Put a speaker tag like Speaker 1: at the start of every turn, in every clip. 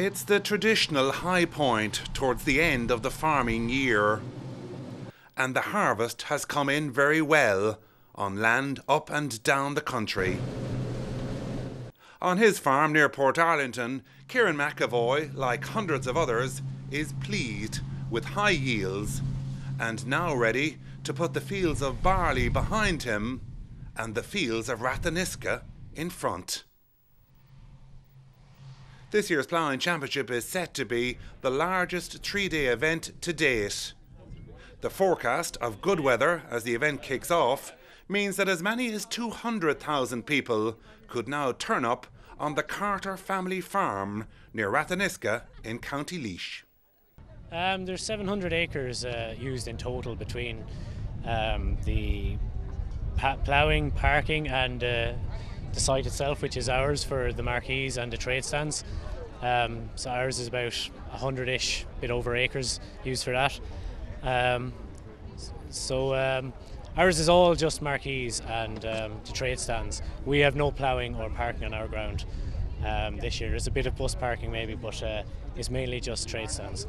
Speaker 1: It's the traditional high point towards the end of the farming year. And the harvest has come in very well on land up and down the country. On his farm near Portarlington, Ciaran McAvoy, like hundreds of others, is pleased with high yields and now ready to put the fields of barley behind him and the fields of Ratheniska in front. This year's Ploughing Championship is set to be the largest three-day event to date. The forecast of good weather as the event kicks off means that as many as 200,000 people could now turn up on the Carter family farm near Ratheniska in County Laois.
Speaker 2: There's 700 acres used in total between the ploughing, parking and the site itself, which is ours for the marquees and the trade stands. So ours is about 100-ish, bit over acres used for that. Ours is all just marquees and the trade stands. We have no ploughing or parking on our ground this year. There's a bit of bus parking maybe, but it's mainly just trade stands.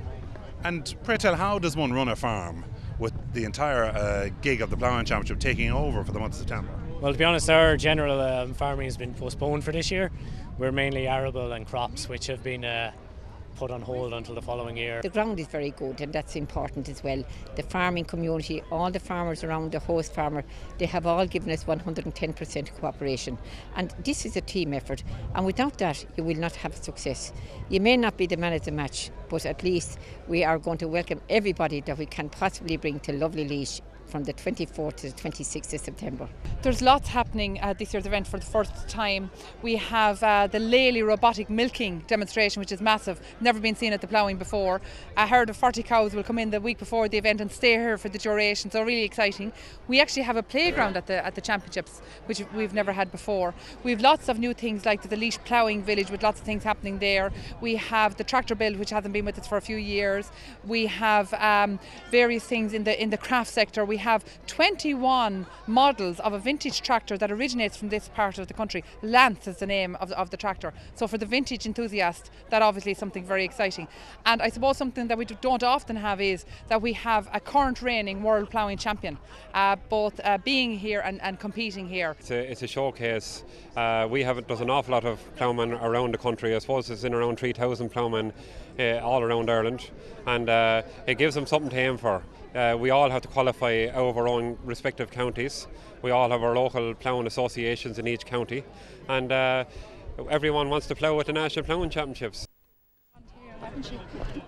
Speaker 1: And pray tell, how does one run a farm with the entire gig of the Ploughing Championship taking over for the month of September?
Speaker 2: Well, to be honest, our general farming has been postponed for this year. We're mainly arable and crops, which have been put on hold until the following year.
Speaker 3: The ground is very good and that's important as well. The farming community, all the farmers around the host farmer, they have all given us 110% cooperation. And this is a team effort, and without that you will not have success. You may not be the man of the match, but at least we are going to welcome everybody that we can possibly bring to lovely Laois from the 24th to the 26th of September.
Speaker 4: There's lots happening at this year's event for the first time. We have the Laois robotic milking demonstration, which is massive, never been seen at the ploughing before. A herd of 40 cows will come in the week before the event and stay here for the duration, so really exciting. We actually have a playground at the championships, which we've never had before. We have lots of new things like the Laois ploughing village with lots of things happening there. We have the tractor build, which hasn't been with us for a few years. We have various things in the craft sector. We have 21 models of a vintage tractor that originates from this part of the country. Lance is the name of the tractor. So for the vintage enthusiast, that obviously is something very exciting. And I suppose something that we don't often have is that we have a current reigning world ploughing champion, both being here and competing here.
Speaker 5: It's a showcase. There's an awful lot of ploughmen around the country. I suppose there's in around 3,000 ploughmen all around Ireland, and it gives them something to aim for. We all have to qualify out of our own respective counties. We all have our local ploughing associations in each county, and everyone wants to plough at the National Ploughing Championships.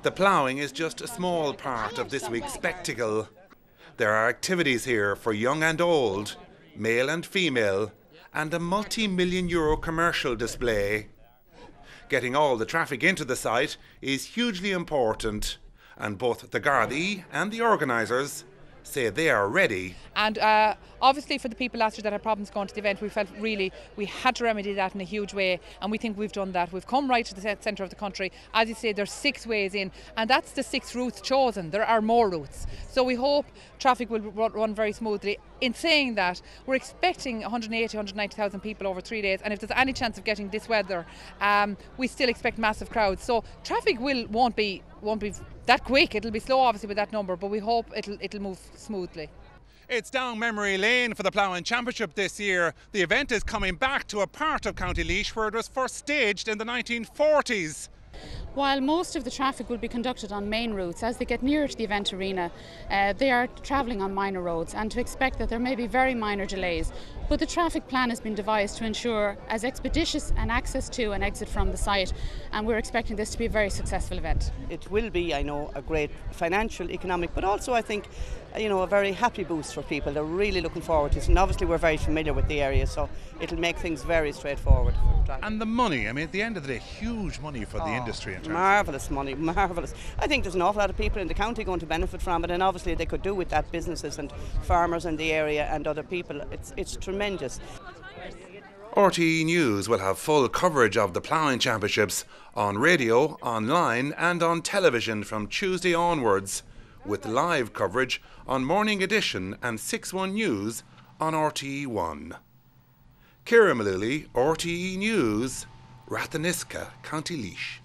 Speaker 1: The ploughing is just a small part of this week's spectacle. There are activities here for young and old, male and female, and a multi-million euro commercial display. Getting all the traffic into the site is hugely important, and both the Gardaí and the organisers say they are ready.
Speaker 4: And obviously for the people last year that had problems going to the event, we felt really we had to remedy that in a huge way, and we think we've done that. We've come right to the centre of the country. As you say, there's 6 ways in, and that's the 6th route chosen. There are more routes. So we hope traffic will run very smoothly. In saying that, we're expecting 180,000, 190,000 people over 3 days, and if there's any chance of getting this weather, we still expect massive crowds. So traffic won't be that quick. It'll be slow obviously with that number, but we hope it'll move smoothly.
Speaker 1: It's down memory lane for the Ploughing Championship this year. The event is coming back to a part of County Laois where it was first staged in the 1940s.
Speaker 6: While most of the traffic will be conducted on main routes, as they get nearer to the event arena, they are travelling on minor roads, and to expect that there may be very minor delays. But the traffic plan has been devised to ensure as expeditious an access to and exit from the site, and we're expecting this to be a very successful event.
Speaker 7: It will be, I know, a great financial, economic, but also I think, a very happy boost for people. They're really looking forward to it, and obviously we're very familiar with the area, so it'll make things very straightforward.
Speaker 1: And the money, at the end of the day, huge money for the industry.
Speaker 7: Marvellous money, marvellous. I think there's an awful lot of people in the county going to benefit from it, and obviously they could do with that, businesses and farmers in the area and other people. It's tremendous.
Speaker 1: RTE News will have full coverage of the Ploughing Championships on radio, online and on television from Tuesday onwards, with live coverage on Morning Edition and 6-1 News on RTE1. Ciaran Mullooly, RTE News, Ratheniska, County Laois.